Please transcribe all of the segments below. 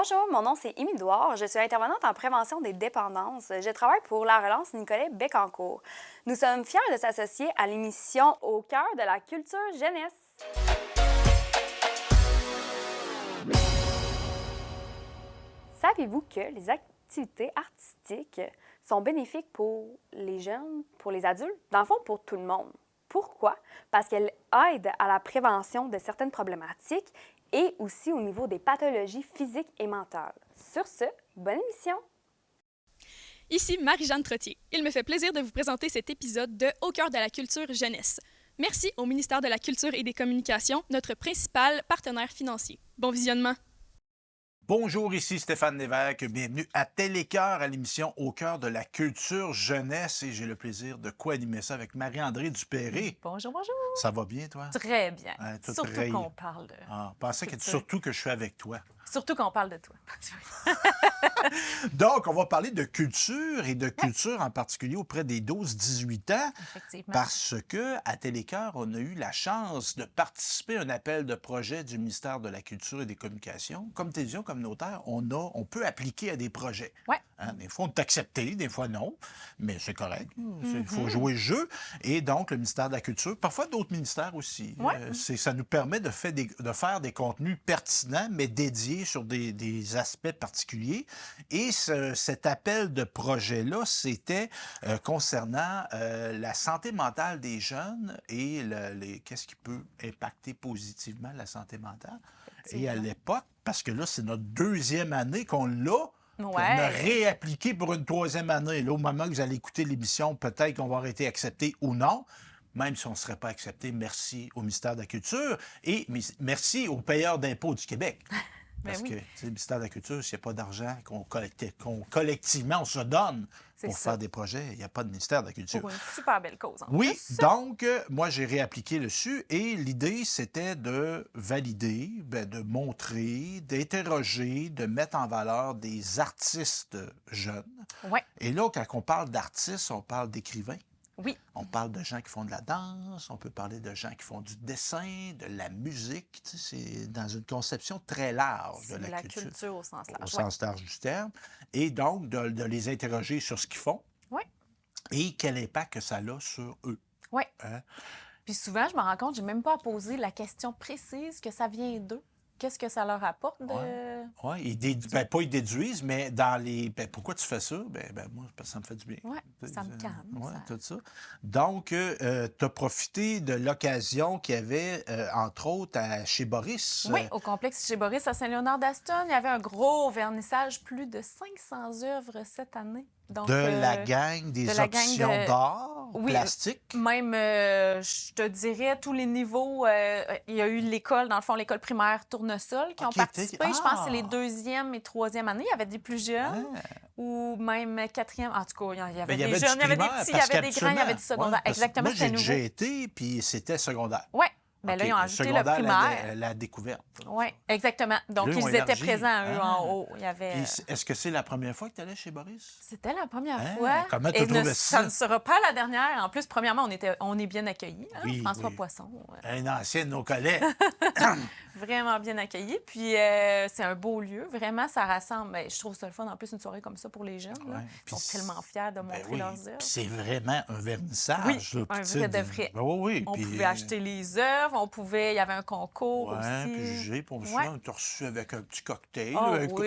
Bonjour, mon nom c'est Émile Douard. Je suis intervenante en prévention des dépendances. Je travaille pour la relance Nicolet Bécancour. Nous sommes fiers de s'associer à l'émission Au cœur de la culture jeunesse. Saviez-vous que les activités artistiques sont bénéfiques pour les jeunes, pour les adultes, dans le fond pour tout le monde? Pourquoi? Parce qu'elles aident à la prévention de certaines problématiques et aussi au niveau des pathologies physiques et mentales. Sur ce, bonne émission! Ici Marie-Jeanne Trottier. Il me fait plaisir de vous présenter cet épisode de Au cœur de la culture jeunesse. Merci au ministère de la Culture et des Communications, notre principal partenaire financier. Bon visionnement! Bonjour, ici Stéphane Lévesque. Bienvenue à Télécœur, à l'émission Au cœur de la culture jeunesse. Et j'ai le plaisir de co-animer ça avec Marie-André Dupéré. Bonjour, bonjour. Ça va bien, toi? Très bien. Tout Surtout rayé. qu'on parle de... Pensez que surtout que je suis avec toi. Surtout qu'on parle de toi. Donc, on va parler de culture et de culture en particulier auprès des 12-18 ans. Effectivement. Parce que à Télécœur, on a eu la chance de participer à un appel de projet du ministère de la Culture et des Communications. Comme télévision communautaire, on peut appliquer à des projets. Ouais. Hein, des fois, on est accepté, des fois non, mais c'est correct. Il faut jouer le jeu. Et donc, le ministère de la Culture, parfois d'autres ministères aussi, Ouais. ça nous permet de faire des contenus pertinents, mais dédiés sur des aspects particuliers. Et cet appel de projet-là, c'était concernant la santé mentale des jeunes et qu'est-ce qui peut impacter positivement la santé mentale. Et à l'époque, parce que là, c'est notre deuxième année qu'on l'a, on a réappliqué pour une troisième année. Là, au moment que vous allez écouter l'émission, peut-être qu'on va avoir été accepté ou non. Même si on ne serait pas accepté, merci au ministère de la Culture et merci aux payeurs d'impôts du Québec. Parce que le ministère de la Culture, s'il n'y a pas d'argent qu'on collectivement on se donne pour faire des projets, il n'y a pas de ministère de la Culture. Pour une super belle cause. Oui, donc, moi, j'ai réappliqué dessus et l'idée, c'était de valider, de montrer, d'interroger, de mettre en valeur des artistes jeunes. Ouais. Et là, quand on parle d'artistes, on parle d'écrivains. Oui. On parle de gens qui font de la danse, on peut parler de gens qui font du dessin, de la musique. Tu sais, c'est dans une conception très large de la culture. La culture au sens large. Au sens large du terme. Et donc, de les interroger sur ce qu'ils font. Oui. Et quel impact que ça a sur eux. Oui. Hein? Puis souvent, je me rends compte, je n'ai même pas à poser la question précise que ça vient d'eux. Qu'est-ce que ça leur apporte de... Oui, pas ils déduisent, mais dans les... pourquoi tu fais ça? Moi, parce que ça me fait du bien. Oui, ça me calme. Oui, tout ça. Donc, tu as profité de l'occasion qu'il y avait, entre autres, chez Boris. Oui, au complexe chez Boris à Saint-Léonard-d'Aston, il y avait un gros vernissage, plus de 500 œuvres cette année. Donc, de la gang des options d'art plastique. Même, je te dirais, tous les niveaux. Il y a eu l'école, dans le fond, l'école primaire Tournesol qui ont participé. Je pense que c'est les deuxième et troisième années. Il y avait des plus jeunes ou même quatrième. En tout cas, il y avait des jeunes, il y avait des petits, il y avait des grands, il y avait du secondaire. Exactement, moi, c'était nouveau. J'ai déjà été, puis c'était secondaire. Oui. Mais là, ils ont ajouté le primaire. La découverte. Oui, exactement. Donc, là, ils étaient présents, eux, en haut. Il y avait... Est-ce que c'est la première fois que tu allais chez Boris? C'était la première fois. Comment tu trouves ça ne sera pas la dernière. En plus, premièrement, on est bien accueillis. Hein? Oui, François Poisson. Un ancien de nos collègues. Vraiment bien accueillis. Puis, c'est un beau lieu. Vraiment, ça rassemble. Ben, je trouve ça le fun, en plus, une soirée comme ça pour les jeunes. Là. Ils sont tellement fiers de montrer leurs œuvres. C'est vraiment un vernissage. Oui, un vrai de vrai. Oui. On pouvait acheter les œuvres, il y avait un concours aussi. Puis juger. Pour on t'a reçu avec un petit cocktail,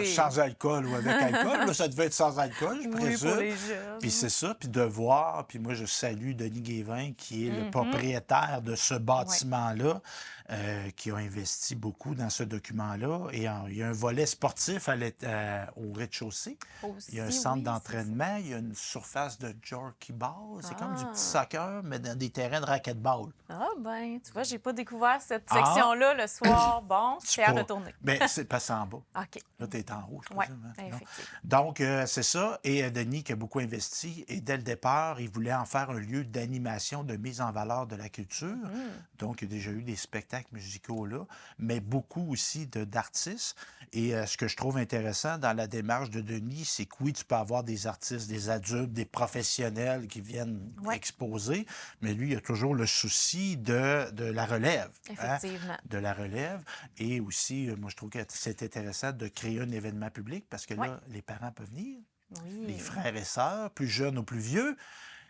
sans alcool ou avec alcool. Là, ça devait être sans alcool, je présume. Pour les jeunes. Puis c'est ça, puis de voir. Puis moi, je salue Denis Guévin, qui est le propriétaire de ce bâtiment-là. Qui a investi beaucoup dans ce document-là. Et il y a un volet sportif au rez-de-chaussée. Il y a un centre d'entraînement, il y a une surface de Jorky Ball. C'est comme du petit soccer, mais dans des terrains de racquetball. Ah ben, tu vois, j'ai pas découvert cette section-là le soir. Bon, c'est à retourner. Bien, c'est passé en bas. OK. Là, tu es en haut, je Oui, présume. effectivement. Donc, c'est ça. Et Denis, qui a beaucoup investi, et dès le départ, il voulait en faire un lieu d'animation, de mise en valeur de la culture. Donc, il y a déjà eu des spectacles spectacles musicaux-là, mais beaucoup aussi d'artistes. Et ce que je trouve intéressant dans la démarche de Denis, c'est que oui, tu peux avoir des artistes, des adultes, des professionnels qui viennent exposer, mais lui, il a toujours le souci de la relève. Effectivement. De la relève. Et aussi, moi, je trouve que c'est intéressant de créer un événement public parce que là, les parents peuvent venir, les frères et sœurs, plus jeunes ou plus vieux,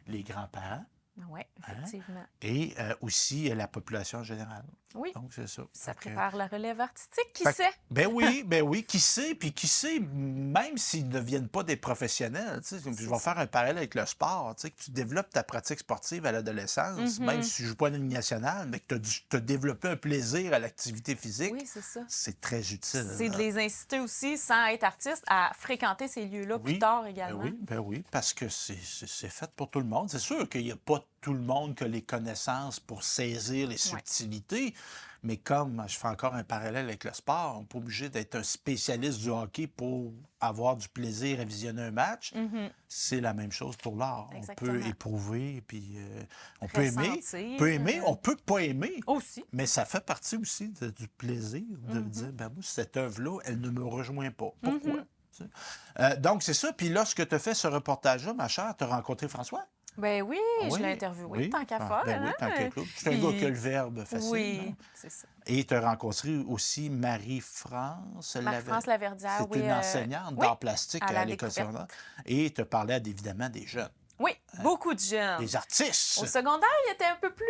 les grands-parents. Oui, effectivement. Et aussi la population générale. Oui. Donc, c'est ça. Ça prépare la relève artistique, qui Fait sait? Ben oui, qui sait, puis qui sait, même s'ils ne deviennent pas des professionnels, tu sais, je vais faire un parallèle avec le sport, tu sais, que tu développes ta pratique sportive à l'adolescence, même si tu ne joues pas à la Ligue nationale, mais que tu as développé un plaisir à l'activité physique, Oui, c'est ça. c'est très utile. C'est de les inciter aussi, sans être artiste, à fréquenter ces lieux-là plus tard également. Ben oui, parce que c'est fait pour tout le monde. C'est sûr qu'il n'y a pas tout le monde qui a les connaissances pour saisir les subtilités, mais comme je fais encore un parallèle avec le sport, on n'est pas obligé d'être un spécialiste du hockey pour avoir du plaisir à visionner un match. C'est la même chose pour l'art. Exactement. On peut éprouver, puis on Ressentir, peut aimer, on peut pas aimer. Aussi. Mais ça fait partie aussi du plaisir de dire, ben moi, cette œuvre-là, elle ne me rejoint pas. Pourquoi? Donc, c'est ça. Puis lorsque tu as fait ce reportage-là, ma chère, tu as rencontré François? Ben oui, je l'ai interviewé, tant qu'à faire. Ben oui, tant qu'à faire. C'est un gars qui a le verbe facile. Oui, c'est ça. Et tu as rencontré aussi Marie-France. Marie-France Laverdière, c'est une enseignante d'art plastique à l'École Découverte. secondaire. Et tu as parlé évidemment des jeunes. Oui, beaucoup de jeunes. Des artistes. Au secondaire, il était un peu plus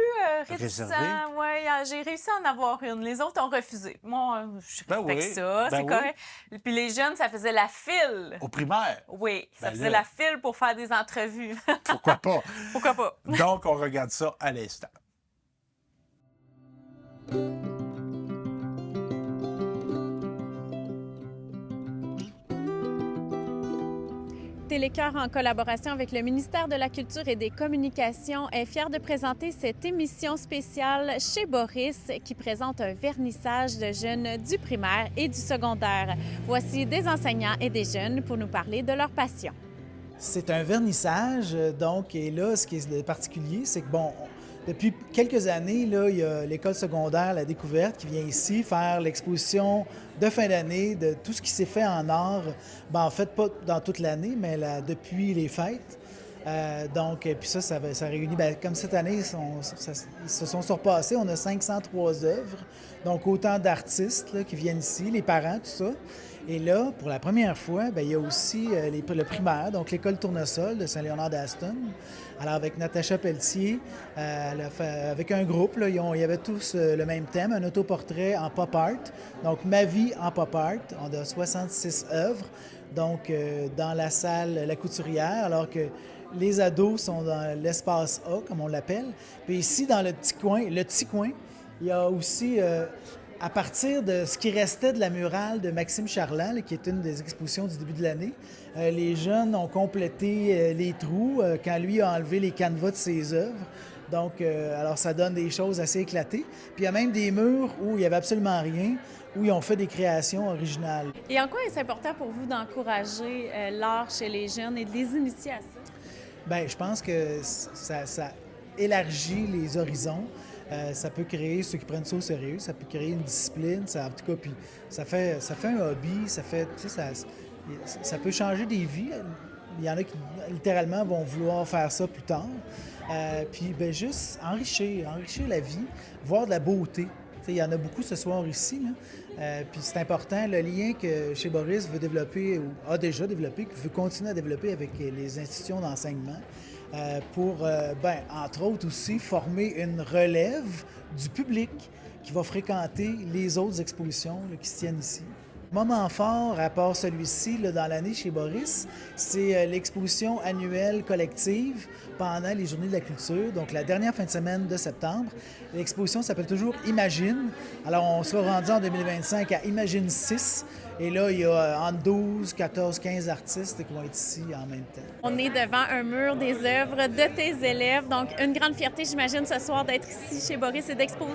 réticent. Réservé. Ouais, j'ai réussi à en avoir une. Les autres ont refusé. Moi, je respecte ça, c'est correct. Puis les jeunes, ça faisait la file. Au primaire. Oui, ça Ben faisait la file pour faire des entrevues. Pourquoi pas? Pourquoi pas? Donc, on regarde ça à l'instant. Télécœur, en collaboration avec le ministère de la Culture et des Communications, est fier de présenter cette émission spéciale chez Boris qui présente un vernissage de jeunes du primaire et du secondaire. Voici des enseignants et des jeunes pour nous parler de leur passion. C'est un vernissage, donc, et là, ce qui est particulier, c'est que, bon, depuis quelques années, là, il y a l'École secondaire La Découverte qui vient ici faire l'exposition de fin d'année de tout ce qui s'est fait en art. Ben, en fait, pas dans toute l'année, mais depuis les fêtes. Donc, puis ça réunit, bien, comme cette année, ils se sont surpassés. On a 503 œuvres, donc autant d'artistes là, qui viennent ici, les parents, tout ça. Et là, pour la première fois, bien, il y a aussi le primaire, donc l'École Tournesol de Saint-Léonard-d'Aston. Alors, avec Natacha Pelletier, avec un groupe, là, il y avait tous le même thème, un autoportrait en pop art. Donc, ma vie en pop art. On a 66 œuvres, donc dans la salle La Couturière, alors que les ados sont dans l'espace A, comme on l'appelle. Puis ici, dans le petit coin, il y a aussi... à partir de ce qui restait de la murale de Maxime Charland, là, qui est une des expositions du début de l'année, les jeunes ont complété les trous quand lui a enlevé les canevas de ses œuvres. Donc, alors ça donne des choses assez éclatées. Puis il y a même des murs où il n'y avait absolument rien, où ils ont fait des créations originales. Et en quoi est-ce important pour vous d'encourager l'art chez les jeunes et de les initier à ça? Bien, je pense que ça élargit les horizons. Ça peut créer ceux qui prennent ça au sérieux, ça peut créer une discipline, en tout cas, puis ça fait un hobby, ça peut changer des vies. Il y en a qui, littéralement, vont vouloir faire ça plus tard. Puis, bien, juste enrichir la vie, voir de la beauté. Il y en a beaucoup ce soir ici, là. Puis c'est important, le lien que chez Boris veut développer, ou a déjà développé, qu'il veut continuer à développer avec les institutions d'enseignement. Pour, entre autres aussi, former une relève du public qui va fréquenter les autres expositions là, qui se tiennent ici. Moment fort, à part celui-ci, là, dans l'année chez Boris, c'est l'exposition annuelle collective pendant les Journées de la culture, donc la dernière fin de semaine de septembre. L'exposition s'appelle toujours Imagine. Alors, on sera rendu en 2025 à Imagine 6. Et là, il y a entre 12, 14, 15 artistes qui vont être ici en même temps. On est devant un mur des œuvres de tes élèves. Donc, une grande fierté, j'imagine, ce soir d'être ici chez Boris et d'exposer.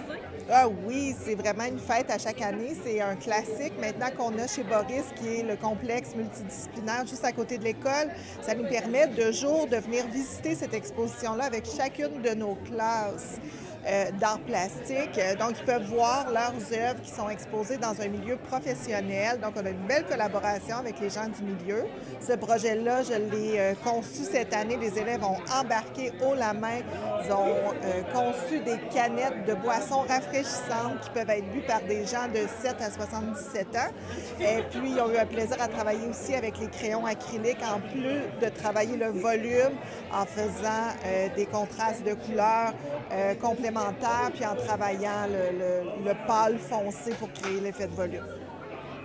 Ah oui, c'est vraiment une fête à chaque année. C'est un classique maintenant qu'on a chez Boris, qui est le complexe multidisciplinaire juste à côté de l'école. Ça nous permet de jour de venir visiter cette exposition-là avec chacune de nos classes. d'art plastique. Donc, ils peuvent voir leurs œuvres qui sont exposées dans un milieu professionnel. Donc, on a une belle collaboration avec les gens du milieu. Ce projet-là, je l'ai conçu cette année. Les élèves ont embarqué haut la main. Ils ont conçu des canettes de boissons rafraîchissantes qui peuvent être bues par des gens de 7 à 77 ans. Et puis, ils ont eu un plaisir à travailler aussi avec les crayons acryliques, en plus de travailler le volume en faisant des contrastes de couleurs complémentaires, puis en travaillant le pâle foncé pour créer l'effet de volume.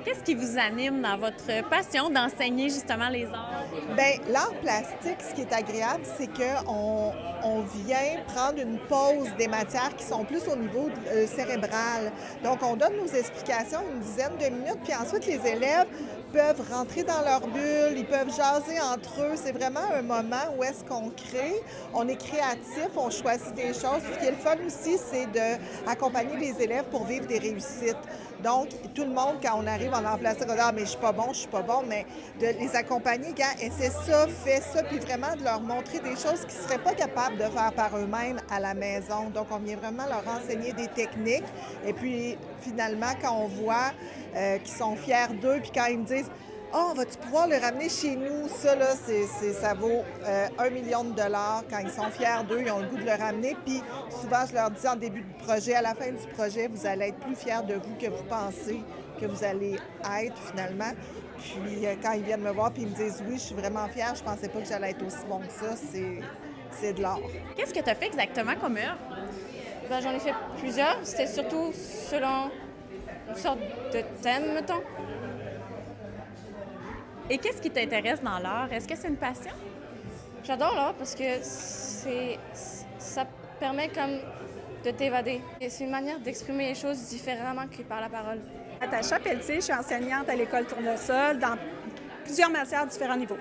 Qu'est-ce qui vous anime dans votre passion d'enseigner justement les arts? Bien, l'art plastique, ce qui est agréable, c'est qu'on vient prendre une pause des matières qui sont plus au niveau cérébral. Donc, on donne nos explications une dizaine de minutes, puis ensuite, les élèves peuvent rentrer dans leur bulle, ils peuvent jaser entre eux. C'est vraiment un moment où est-ce qu'on crée, on est créatif, on choisit des choses. Ce qui est le fun aussi, c'est d'accompagner les élèves pour vivre des réussites. Donc, tout le monde, quand on arrive en plastique, on dit « Ah, mais je suis pas bon, mais de les accompagner, gars, essaie ça, fais ça, puis vraiment de leur montrer des choses qu'ils ne seraient pas capables de faire par eux-mêmes à la maison. Donc, on vient vraiment leur enseigner des techniques. Et puis, finalement, quand on voit qu'ils sont fiers d'eux, puis quand ils me disent « Oh, vas-tu pouvoir le ramener chez nous? » Ça, là, ça vaut 1 million de dollars. Quand ils sont fiers d'eux, ils ont le goût de le ramener. Puis souvent, je leur dis en début de projet, à la fin du projet, vous allez être plus fiers de vous que vous pensez que vous allez être finalement. Puis quand ils viennent me voir puis ils me disent « Oui, je suis vraiment fière, je pensais pas que j'allais être aussi bon que ça. » C'est de l'art. Qu'est-ce que tu as fait exactement comme œuvre? Ben, j'en ai fait plusieurs. C'était surtout selon une sorte de thème, mettons. Et qu'est-ce qui t'intéresse dans l'art? Est-ce que c'est une passion? J'adore l'art parce que ça permet comme de t'évader. Et c'est une manière d'exprimer les choses différemment que par la parole. Natacha Pelletier, je suis enseignante à l'École Tournesol dans plusieurs matières à différents niveaux.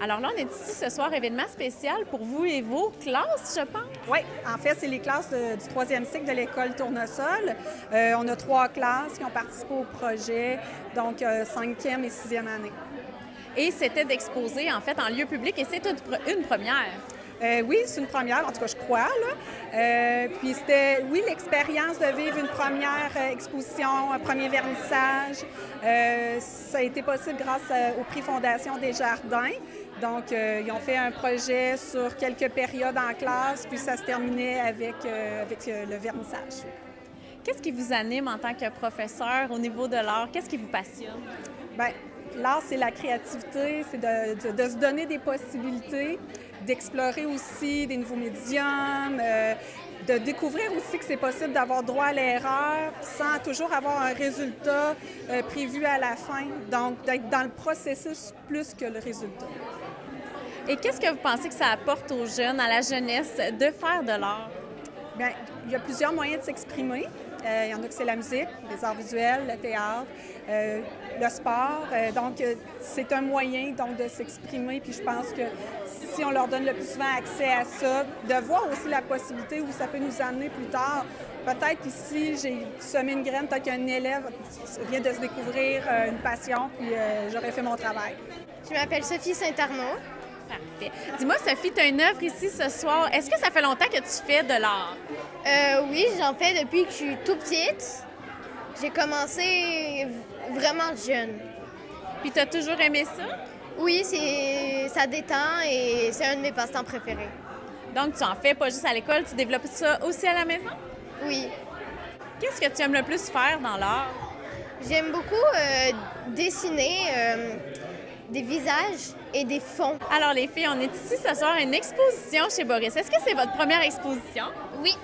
Alors là, on est ici ce soir, événement spécial pour vous et vos classes, je pense. Oui, en fait, c'est les classes du 3e cycle de l'École Tournesol. On a 3 classes qui ont participé au projet, donc 5e et 6e année. Et c'était d'exposer, en fait, en lieu public, et c'est une première. Oui, c'est une première, en tout cas, je crois. Là. Puis c'était, oui, l'expérience de vivre une première exposition, un premier vernissage. Ça a été possible grâce au prix Fondation Desjardins. Donc, ils ont fait un projet sur quelques périodes en classe, puis ça se terminait avec le vernissage. Qu'est-ce qui vous anime en tant que professeur au niveau de l'art? Qu'est-ce qui vous passionne? Bien, l'art, c'est la créativité, c'est de se donner des possibilités, d'explorer aussi des nouveaux médiums, de découvrir aussi que c'est possible d'avoir droit à l'erreur sans toujours avoir un résultat prévu à la fin. Donc, d'être dans le processus plus que le résultat. Et qu'est-ce que vous pensez que ça apporte aux jeunes, à la jeunesse, de faire de l'art? Bien, il y a plusieurs moyens de s'exprimer. Il y en a que c'est la musique, les arts visuels, le théâtre, le sport. Donc, c'est un moyen donc, de s'exprimer. Puis je pense que si on leur donne le plus souvent accès à ça, de voir aussi la possibilité où ça peut nous amener plus tard. Peut-être ici, j'ai semé une graine, peut-être qu'un élève vient de se découvrir une passion, puis j'aurais fait mon travail. Je m'appelle Sophie Saint-Arnaud. Parfait. Dis-moi, Sophie, tu as une œuvre ici ce soir. Est-ce que ça fait longtemps que tu fais de l'art? Oui, j'en fais depuis que je suis tout petite. J'ai commencé vraiment jeune. Puis tu as toujours aimé ça? Oui, ça détend et c'est un de mes passe-temps préférés. Donc, tu en fais pas juste à l'école, tu développes ça aussi à la maison? Oui. Qu'est-ce que tu aimes le plus faire dans l'art? J'aime beaucoup dessiner des visages et des fonds. Alors, les filles, on est ici ce soir à une exposition chez Boris. Est-ce que c'est votre première exposition? Oui.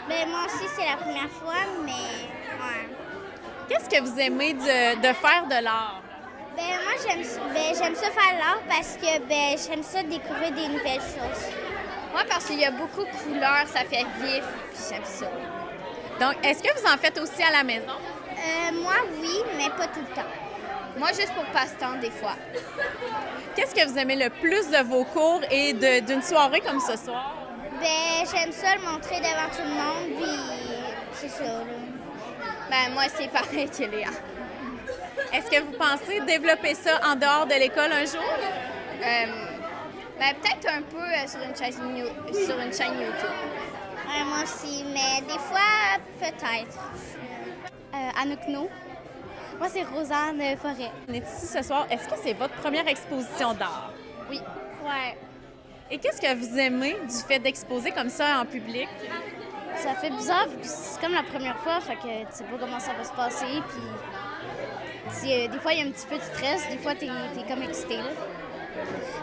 Ben, moi aussi, c'est la première fois, mais... Ouais. Qu'est-ce que vous aimez de faire de l'art? Ben, moi, j'aime ça faire l'art parce que j'aime ça découvrir des nouvelles choses. Moi, parce qu'il y a beaucoup de couleurs, ça fait vif, puis j'aime ça. Donc, est-ce que vous en faites aussi à la maison? Moi, oui, mais pas tout le temps. Moi, juste pour passe-temps, des fois. Qu'est-ce que vous aimez le plus de vos cours et d'une soirée comme ce soir? Ben, j'aime ça le montrer devant tout le monde, puis c'est ça, là. Ben, moi, c'est pareil que Léa. Est-ce que vous pensez développer ça en dehors de l'école un jour? Ben, peut-être un peu sur une chaîne YouTube. Ouais, moi aussi, mais des fois, peut-être. Anoukno. Moi, c'est Rosanne Forêt. On est ici ce soir. Est-ce que c'est votre première exposition d'art? Oui. Ouais. Et qu'est-ce que vous aimez du fait d'exposer comme ça en public? Ça fait bizarre, puis c'est comme la première fois, fait que tu sais pas comment ça va se passer, puis des fois, il y a un petit peu de stress, des fois, t'es comme excité, là.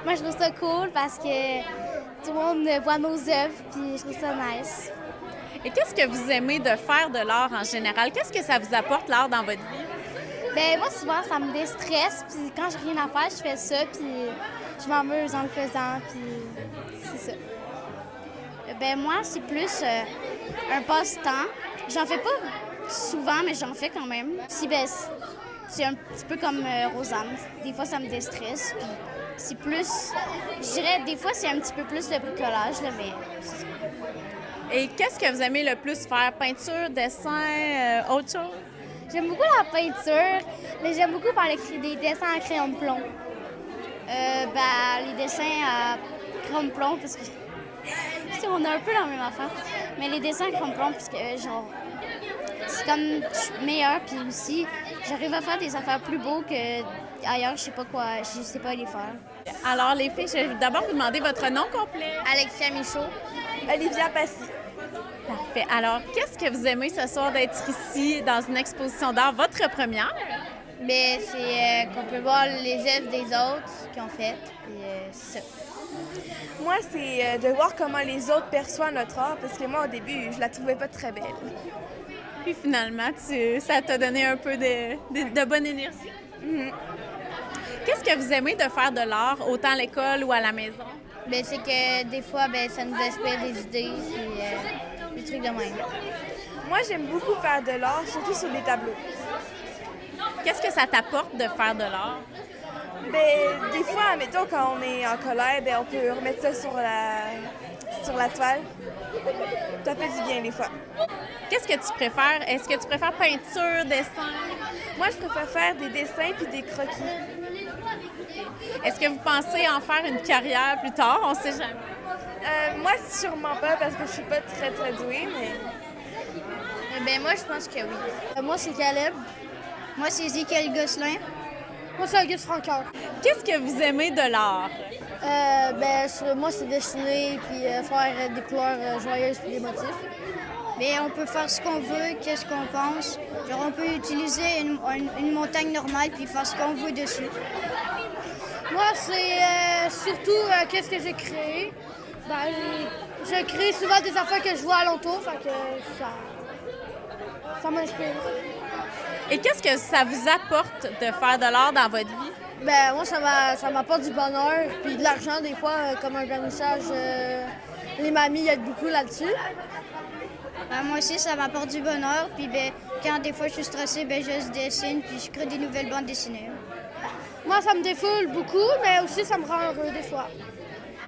Moi, je trouve ça cool parce que tout le monde voit nos œuvres, puis je trouve ça nice. Et qu'est-ce que vous aimez de faire de l'art en général? Qu'est-ce que ça vous apporte, l'art, dans votre vie? Ben moi, souvent, ça me déstresse, puis quand j'ai rien à faire, je fais ça, puis je m'amuse en le faisant, puis c'est ça. Ben moi, c'est plus un passe-temps. J'en fais pas souvent, mais j'en fais quand même. Puis ben, c'est un petit peu comme Rosanne. Des fois, ça me déstresse, puis c'est plus... Je dirais, des fois, c'est un petit peu plus le bricolage, là, mais c'est ça. Et qu'est-ce que vous aimez le plus faire? Peinture, dessin, autre chose? J'aime beaucoup la peinture, mais j'aime beaucoup faire des dessins à crayon de plomb. Les dessins à crayon de plomb, parce que on a un peu la même affaire. Mais les dessins à crayon de plomb, parce que genre, c'est comme je suis meilleure, puis aussi, j'arrive à faire des affaires plus beaux que ailleurs, je sais pas les faire. Alors, les filles, je vais d'abord vous demander votre nom complet. Alexia Michaud. Olivia Passy. Parfait. Alors, qu'est-ce que vous aimez ce soir d'être ici dans une exposition d'art, votre première? Bien, c'est qu'on peut voir les œuvres des autres qui ont fait, puis c'est ça. Moi, c'est de voir comment les autres perçoivent notre art, parce que moi, au début, je la trouvais pas très belle. Puis finalement, ça t'a donné un peu de bonne énergie. Mm-hmm. Qu'est-ce que vous aimez de faire de l'art, autant à l'école ou à la maison? Bien, c'est que des fois, ça nous inspire des idées, puis des trucs de même. Moi, j'aime beaucoup faire de l'art, surtout sur des tableaux. Qu'est-ce que ça t'apporte de faire de l'art? Bien, des fois, admettons, quand on est en colère, bien, on peut remettre ça sur la toile. Ça fait du bien, des fois. Qu'est-ce que tu préfères? Est-ce que tu préfères peinture, dessin? Moi, je préfère faire des dessins puis des croquis. Est-ce que vous pensez en faire une carrière plus tard? On sait jamais. Moi, sûrement pas, parce que je suis pas très, très douée, mais... Bien, moi, je pense que oui. Moi, c'est Caleb. Moi, c'est Ezekiel Gosselin. Moi, c'est Auguste Francoeur. Qu'est-ce que vous aimez de l'art? Moi, c'est dessiner puis faire des couleurs joyeuses puis des motifs. Mais on peut faire ce qu'on veut, qu'est-ce qu'on pense. Genre, on peut utiliser une montagne normale puis faire ce qu'on veut dessus. Moi, c'est surtout qu'est-ce que j'ai créé. Je crée souvent des affaires que je vois alentour, fait que ça m'inspire. Et qu'est-ce que ça vous apporte de faire de l'art dans votre vie? Moi, ça m'apporte du bonheur puis de l'argent des fois, comme un vernissage. Les mamies aident beaucoup là-dessus. Moi aussi, ça m'apporte du bonheur. Puis quand des fois je suis stressée, je dessine puis je crée des nouvelles bandes dessinées. Moi, ça me défoule beaucoup, mais aussi ça me rend heureux des fois.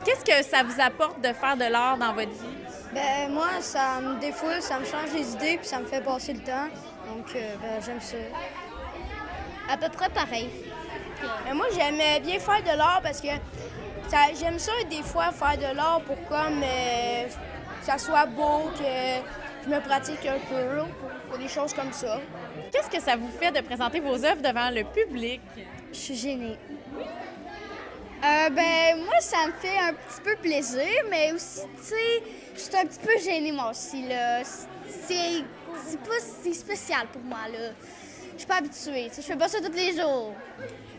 Qu'est-ce que ça vous apporte de faire de l'art dans votre vie? Moi, ça me défoule, ça me change les idées puis ça me fait passer le temps. Donc, j'aime ça. À peu près pareil. Moi, j'aime bien faire de l'art parce que j'aime ça des fois faire de l'art pour comme ça soit beau, que je me pratique un peu pour des choses comme ça. Qu'est-ce que ça vous fait de présenter vos œuvres devant le public? Je suis gênée. Moi, ça me fait un petit peu plaisir, mais aussi, tu sais, je suis un petit peu gênée, moi aussi, là. C'est spécial pour moi, là. Je suis pas habituée, je fais pas ça tous les jours.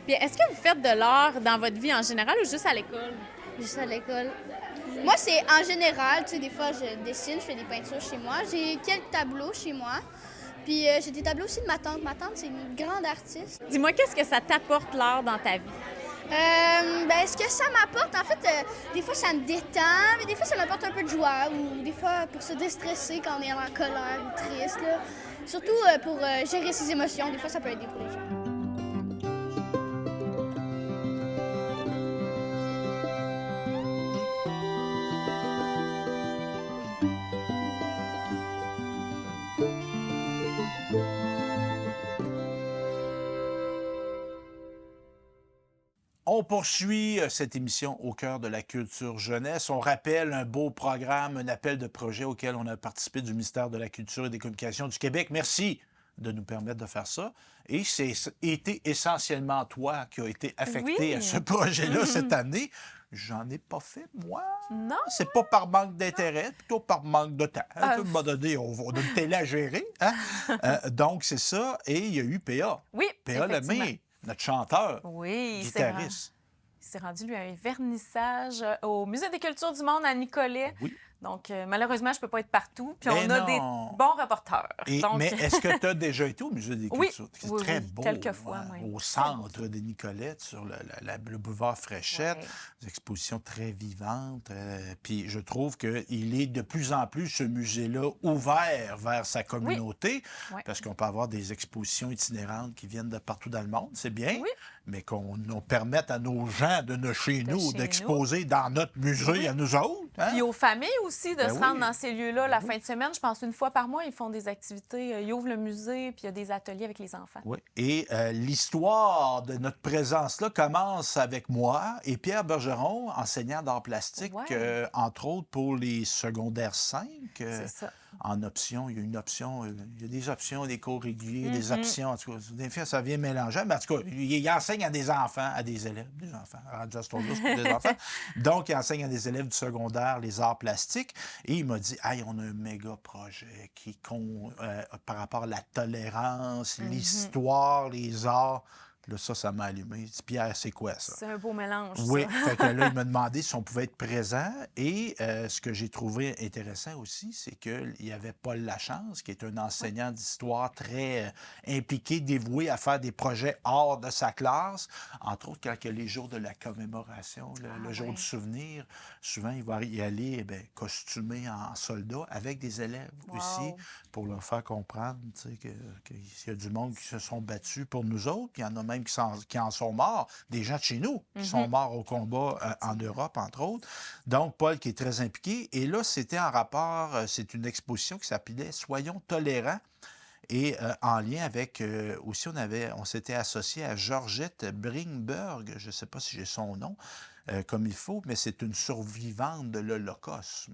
Puis est-ce que vous faites de l'art dans votre vie en général ou juste à l'école? Juste à l'école. Moi, c'est en général, des fois, je dessine, je fais des peintures chez moi. J'ai quelques tableaux chez moi. Puis j'ai des tableaux aussi de ma tante. Ma tante, c'est une grande artiste. Dis-moi, qu'est-ce que ça t'apporte l'art dans ta vie? Ce que ça m'apporte, en fait, des fois, ça me détend, mais des fois, ça m'apporte un peu de joie. Ou des fois, pour se déstresser quand on est en colère ou triste. Là. Surtout pour gérer ses émotions. Des fois, ça peut aider pour les gens. On poursuit cette émission au cœur de la culture jeunesse. On rappelle un beau programme, un appel de projet auquel on a participé du ministère de la Culture et des Communications du Québec. Merci de nous permettre de faire ça. Et c'est été essentiellement toi qui as été affecté à ce projet-là cette année. J'en ai pas fait, moi. Non. C'est pas par manque d'intérêt, plutôt par manque de temps. À un moment donné, on a une télé à gérer. Hein? Donc, c'est ça. Et il y a eu P.A. Oui, P.A. Lemay, notre chanteur, guitariste. Il s'est rendu, lui, à un vernissage au Musée des cultures du monde à Nicolet. Oui. Donc, malheureusement, je ne peux pas être partout. Puis on a des bons reporters. Mais est-ce que tu as déjà été au Musée des cultures? Oui, c'est très beau. Quelques fois, même. Au centre de Nicolette, sur le boulevard Fréchette. Des expositions très vivantes. Puis je trouve qu'il est de plus en plus, ce musée-là, ouvert vers sa communauté. Oui. Parce qu'on peut avoir des expositions itinérantes qui viennent de partout dans le monde. C'est bien. Mais qu'on nous permette à nos gens de chez nous d'exposer dans notre musée à nous autres. Hein? Puis aux familles aussi de se rendre dans ces lieux-là la fin de semaine. Je pense une fois par mois, ils font des activités. Ils ouvrent le musée, puis il y a des ateliers avec les enfants. Oui. Et l'histoire de notre présence là commence avec moi et Pierre Bergeron, enseignant d'art plastique, entre autres pour les secondaires 5. C'est ça. En option, il y a une option, il y a des options, des cours réguliers, des options. En tout cas, des fois, ça vient mélanger. Mais en tout cas, il enseigne à des enfants, à des élèves, des enfants, rendu à ce tour-là, c'est des enfants. Donc, il enseigne à des élèves du secondaire les arts plastiques. Et il m'a dit, hey, on a un méga projet qui par rapport à la tolérance, l'histoire, les arts. Là, ça m'a allumé. Il dit, Pierre, c'est quoi ça? C'est un beau mélange. Oui, fait que là, il m'a demandé si on pouvait être présent. Et ce que j'ai trouvé intéressant aussi, c'est qu'il y avait Paul Lachance, qui est un enseignant d'histoire très impliqué, dévoué à faire des projets hors de sa classe. Entre autres, quand il y a les jours de la commémoration, le jour du souvenir, souvent, il va y aller costumé en soldat avec des élèves aussi, pour leur faire comprendre qu'il y a du monde qui se sont battus pour nous autres. Puis il y en a même qui en sont morts, des gens de chez nous qui sont morts au combat en Europe, entre autres. Donc, Paul qui est très impliqué. Et là, c'était en rapport, c'est une exposition qui s'appelait « Soyons tolérants ». Et en lien avec, aussi, on s'était associé à Georgette Bringberg, je ne sais pas si j'ai son nom, comme il faut, mais c'est une survivante de l'Holocauste.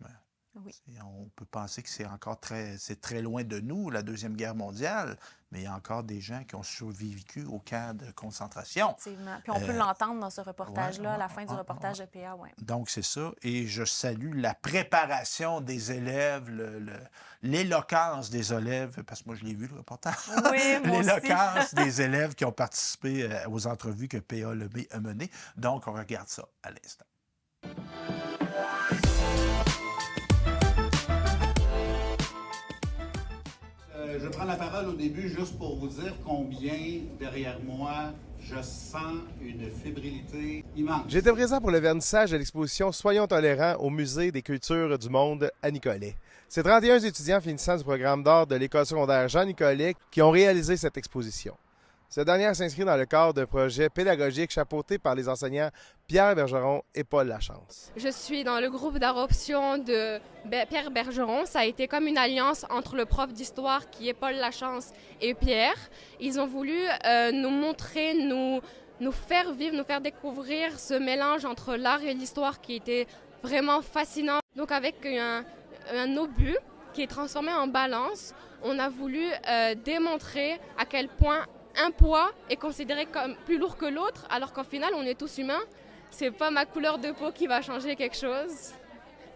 Oui. On peut penser que c'est très loin de nous, la Deuxième Guerre mondiale, mais il y a encore des gens qui ont survécu au camp de concentration. Effectivement. Puis on peut l'entendre dans ce reportage-là, à la fin du reportage de PA. Donc, c'est ça. Et je salue la préparation des élèves, l'éloquence des élèves, parce que moi, je l'ai vu, le reportage. Oui, moi aussi. L'éloquence des élèves qui ont participé aux entrevues que PA Lemay a menées. Donc, on regarde ça à l'instant. Je prends la parole au début juste pour vous dire combien, derrière moi, je sens une fébrilité immense. J'étais présent pour le vernissage de l'exposition Soyons tolérants au Musée des cultures du monde à Nicolet. C'est 31 étudiants finissant du programme d'art de l'École secondaire Jean Nicolet qui ont réalisé cette exposition. Cette dernière s'inscrit dans le cadre d'un projet pédagogique chapeauté par les enseignants Pierre Bergeron et Paul Lachance. Je suis dans le groupe d'adoption de Pierre Bergeron. Ça a été comme une alliance entre le prof d'histoire qui est Paul Lachance et Pierre. Ils ont voulu nous montrer, nous faire vivre, nous faire découvrir ce mélange entre l'art et l'histoire qui était vraiment fascinant. Donc avec un obus qui est transformé en balance, on a voulu démontrer à quel point un poids est considéré comme plus lourd que l'autre, alors qu'en final, on est tous humains. C'est pas ma couleur de peau qui va changer quelque chose.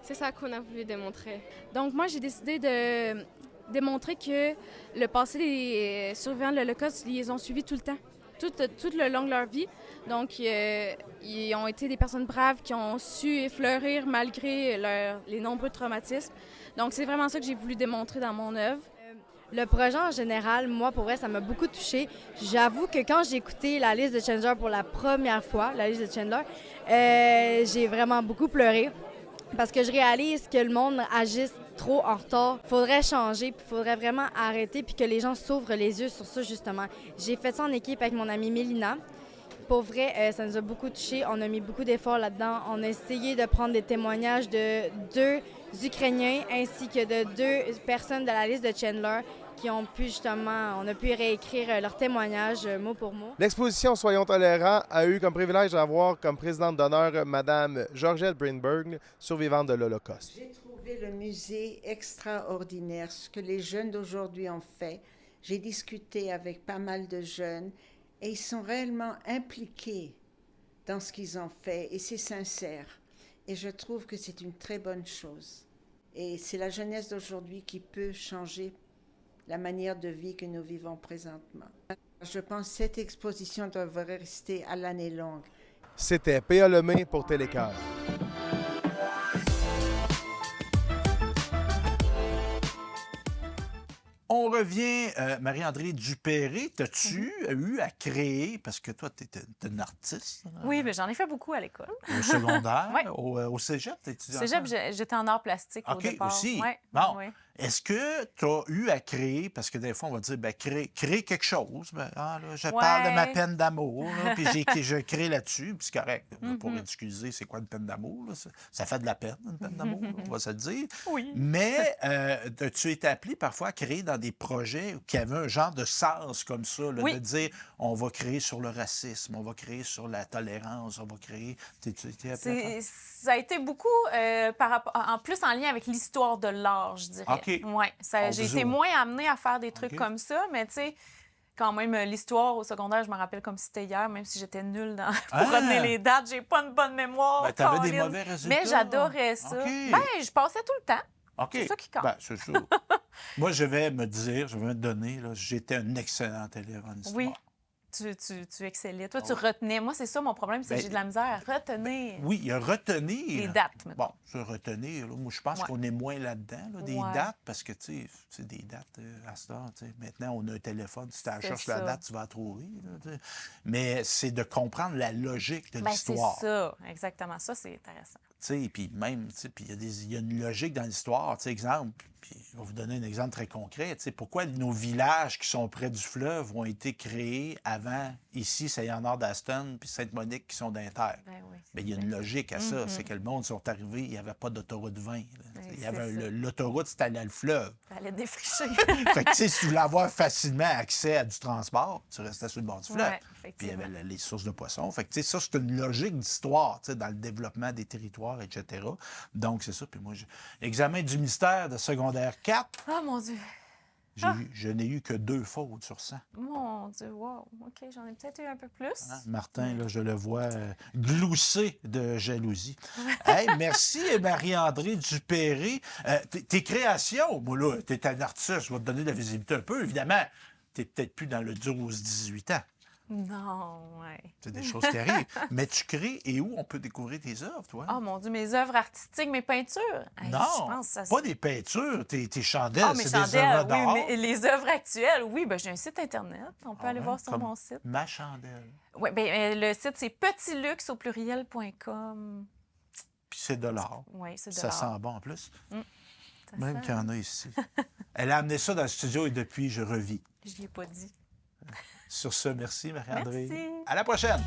C'est ça qu'on a voulu démontrer. Donc moi, j'ai décidé de démontrer que le passé des survivants de l'Holocauste, ils les ont suivis tout le temps, tout le long de leur vie. Donc, ils ont été des personnes braves qui ont su fleurir malgré les nombreux traumatismes. Donc, c'est vraiment ça que j'ai voulu démontrer dans mon œuvre. Le projet en général, moi, pour vrai, ça m'a beaucoup touchée. J'avoue que quand j'ai écouté la liste de Chandler pour la première fois, la liste de Chandler, j'ai vraiment beaucoup pleuré parce que je réalise que le monde agisse trop en retard. Il faudrait changer, puis il faudrait vraiment arrêter puis que les gens s'ouvrent les yeux sur ça, justement. J'ai fait ça en équipe avec mon amie Mélina. Pour vrai, ça nous a beaucoup touchés. On a mis beaucoup d'efforts là-dedans. On a essayé de prendre des témoignages de 2 Ukrainiens ainsi que de 2 personnes de la liste de Chandler qui ont pu justement, on a pu réécrire leur témoignage mot pour mot. L'exposition Soyons tolérants a eu comme privilège d'avoir comme présidente d'honneur Mme Georgette Brinberg, survivante de l'Holocauste. J'ai trouvé le musée extraordinaire, ce que les jeunes d'aujourd'hui ont fait. J'ai discuté avec pas mal de jeunes et ils sont réellement impliqués dans ce qu'ils ont fait et c'est sincère. Et je trouve que c'est une très bonne chose. Et c'est la jeunesse d'aujourd'hui qui peut changer la manière de vie que nous vivons présentement. Je pense que cette exposition devrait rester à l'année longue. C'était P.A. Lemay pour Télécœur. On revient, Marie-André Dupéré, t'as-tu eu à créer, parce que toi, t'es une artiste. Oui, mais j'en ai fait beaucoup à l'école. Au secondaire, ouais. au cégep, t'étudiais? Au cégep, j'étais en arts plastiques au départ. OK, aussi. Ouais, bon. ouais. Est-ce que tu as eu à créer, parce que des fois, on va dire, créer quelque chose. Là, je parle de ma peine d'amour, puis je crée là-dessus, puis c'est correct. Pour excuser, c'est quoi une peine d'amour? Ça fait de la peine, une peine d'amour, on va se le dire. Oui. Mais as-tu été appelé parfois à créer dans des projets qui avaient un genre de sens comme ça, là, oui. de dire, on va créer sur le racisme, on va créer sur la tolérance, on va créer... Ça a été beaucoup, par rapport, en plus en lien avec l'histoire de l'art, je dirais. OK. Ouais, j'ai été moins amenée à faire des trucs comme ça, mais tu sais, quand même, l'histoire au secondaire, je me rappelle comme si c'était hier, même si j'étais nulle pour retenir les dates. J'ai pas une bonne mémoire. Ben, t'avais des mauvais résultats. Mais j'adorais ça. Okay. Ben, je passais tout le temps. OK. C'est ça qui compte. Ben, c'est sûr. Moi, je vais me donner, là, j'étais un excellent élève en histoire. Oui. Tu excellais. Toi, tu retenais. Moi, c'est ça mon problème, c'est que j'ai de la misère à retenir. Oui, il y a retenir. Les dates, maintenant. Bon, se retenir, là, moi, je pense qu'on est moins là-dedans, là, des dates, parce que, tu sais, c'est des dates à ce temps. Maintenant, on a un téléphone, si tu cherches la date, tu vas la trouver. Là, mais c'est de comprendre la logique de l'histoire. C'est ça, exactement. Ça, c'est intéressant. Puis même, il y a une logique dans l'histoire. Exemple, puis je vais vous donner un exemple très concret. Pourquoi nos villages qui sont près du fleuve ont été créés avant, ici, Saint-Léonard d'Aston, puis Sainte-Monique qui sont d'Inter? Bien, il y a une logique à ça. C'est que le monde sont arrivés, il n'y avait pas d'autoroute 20. Il y avait l'autoroute, c'était aller à le fleuve. Ça allait défricher. Fait que, si tu voulais avoir facilement accès à du transport, tu restais sur le bord du fleuve. Puis il y avait les sources de poissons. Fait que, ça, c'est une logique d'histoire dans le développement des territoires, etc. Donc, c'est ça. Puis moi, examen du mystère de secondaire 4. Oh, mon Dieu! Je n'ai eu que 2 fautes sur 100. Mon Dieu, wow! OK, j'en ai peut-être eu un peu plus. Martin, là, je le vois glousser de jalousie. Hey, merci, Marie-André Dupéré. Tes créations, moi, là, tu es un artiste, je vais te donner de la visibilité un peu. Évidemment, tu n'es peut-être plus dans le 12-18 ans. Non, ouais. C'est des choses qui arrivent. Mais tu crées et où on peut découvrir tes œuvres, toi? Oh mon Dieu, mes œuvres artistiques, mes peintures. Non, je pense que ça... pas des peintures, tes chandelles, mes c'est chandelles, des œuvres d'art. Oui, mais les œuvres actuelles, oui, ben, j'ai un site Internet. On peut aller voir sur mon site. Ma chandelle. Oui, ben, le site, c'est petitluxe au pluriel.com. Puis c'est de l'art. Oui, c'est de ça l'art. Ça sent bon en plus. Même qu'il y en a ici. Elle a amené ça dans le studio et depuis, je revis. Je ne l'ai pas dit. Sur ce, merci Marie-André. Merci. À la prochaine!